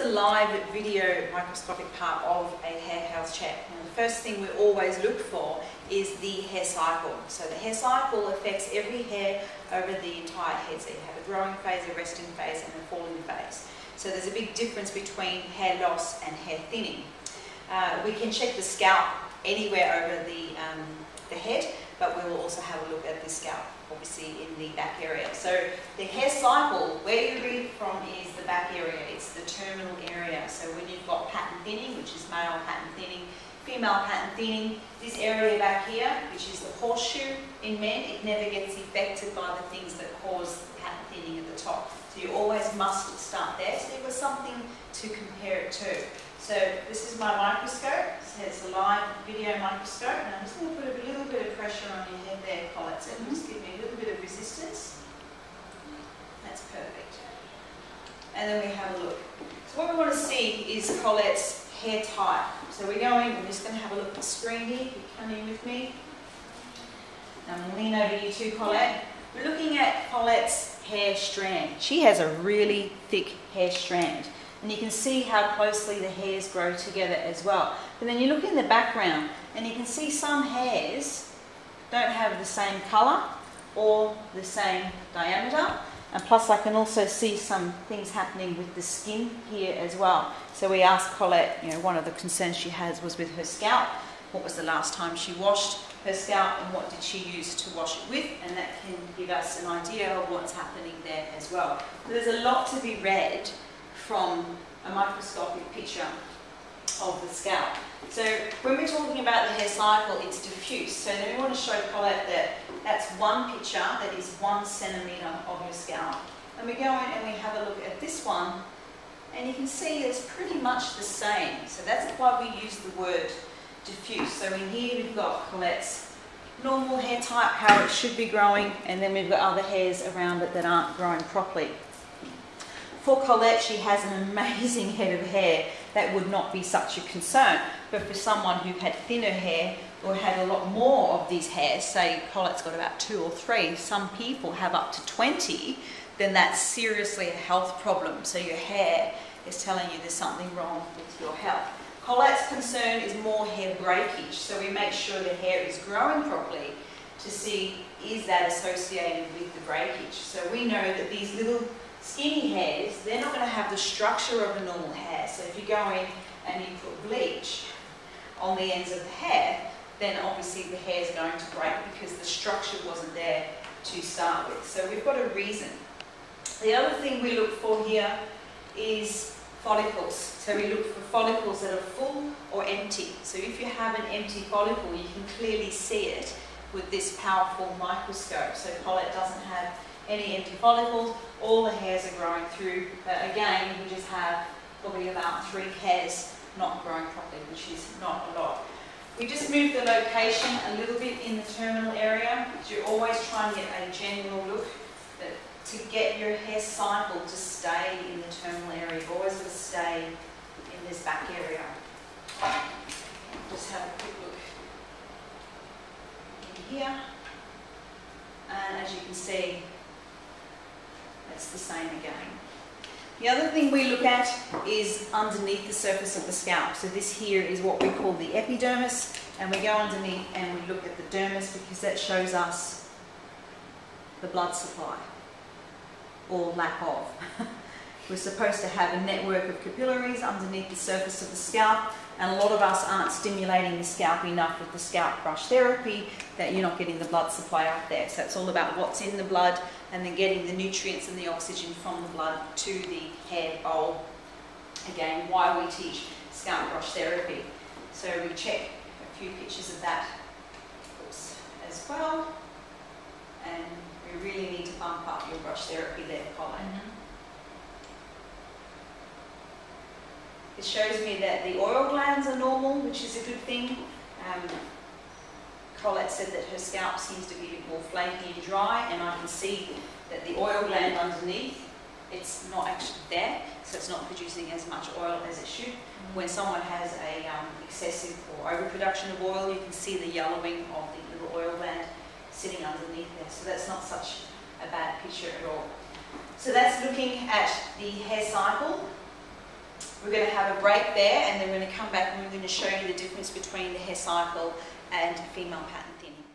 the live video microscopic part of a hair health check. And the first thing we always look for is the hair cycle. So the hair cycle affects every hair over the entire head. So you have a growing phase, a resting phase, and a falling phase. So there's a big difference between hair loss and hair thinning. We can check the scalp anywhere over the head, but we will also have a look at the scalp, obviously in the back area. So the hair cycle, where you read from is the back area, it's the terminal area. So when you've got pattern thinning, which is male pattern thinning, female pattern thinning, this area back here, which is the horseshoe in men, it never gets affected by the things that cause the pattern thinning at the top. So you always must start there. So you've got something to compare it to. So this is my microscope. So it's a live video microscope. And I'm just going to put a little bit of pressure on your head there, Colette. So just give me a little bit of resistance. That's perfect. And then we have a look. So what we want to see is Colette's hair type. So we're just going to have a look at the screen here. If you come in with me. I'm going to lean over you too, Colette. We're looking at Colette's hair strand. She has a really thick hair strand. And you can see how closely the hairs grow together as well. But then you look in the background and you can see some hairs don't have the same colour or the same diameter. And plus I can also see some things happening with the skin here as well. So we asked Colette, one of the concerns she has was with her scalp. What was the last time she washed her scalp and what did she use to wash it with? And that can give us an idea of what's happening there as well. So there's a lot to be read from a microscopic picture of the scalp. So when we're talking about the hair cycle, it's diffuse. So then we want to show Colette that that's one picture that is 1 centimetre of your scalp. And we go in and we have a look at this one, and you can see it's pretty much the same. So that's why we use the word diffuse. So in here we've got Colette's normal hair type, how it should be growing, and then we've got other hairs around it that aren't growing properly. For Colette, she has an amazing head of hair that would not be such a concern. But for someone who had thinner hair or had a lot more of these hairs, say Colette's got about 2 or 3, some people have up to 20, then that's seriously a health problem. So your hair is telling you there's something wrong with your health. Colette's concern is more hair breakage. So we make sure the hair is growing properly to see, is that associated with the breakage? So we know that these little skinny hairs, they're not going to have the structure of a normal hair. So if you go in and you put bleach on the ends of the hair, then obviously the hair is going to break because the structure wasn't there to start with. So we've got a reason. The other thing we look for here is follicles. So we look for follicles that are full or empty. So if you have an empty follicle, you can clearly see it with this powerful microscope. So Colette doesn't have any empty follicles, all the hairs are growing through, but again we just have probably about 3 hairs not growing properly, which is not a lot. We just move the location a little bit in the terminal area, because you're always trying to get a general look, but to get your hair cycle to stay in the terminal area, you've always got to stay in this back area. Just have a quick look in here, and as you can see, it's the same again. The other thing we look at is underneath the surface of the scalp. So this here is what we call the epidermis, and we go underneath and we look at the dermis because that shows us the blood supply, or lack of. We're supposed to have a network of capillaries underneath the surface of the scalp, and a lot of us aren't stimulating the scalp enough with the scalp brush therapy that you're not getting the blood supply up there. So it's all about what's in the blood and then getting the nutrients and the oxygen from the blood to the hair bowl. Again, why we teach scalp brush therapy. So we check a few pictures of that as well. And we really need to bump up your brush therapy there, Colette. It shows me that the oil glands are normal, which is a good thing. Colette said that her scalp seems to be a bit more flaky and dry, and I can see that the oil gland underneath, it's not actually there, so it's not producing as much oil as it should. When someone has a excessive or overproduction of oil, you can see the yellowing of the little oil gland sitting underneath there, so that's not such a bad picture at all. So that's looking at the hair cycle. We're going to have a break there, and then we're going to come back and we're going to show you the difference between the hair cycle and female pattern thinning.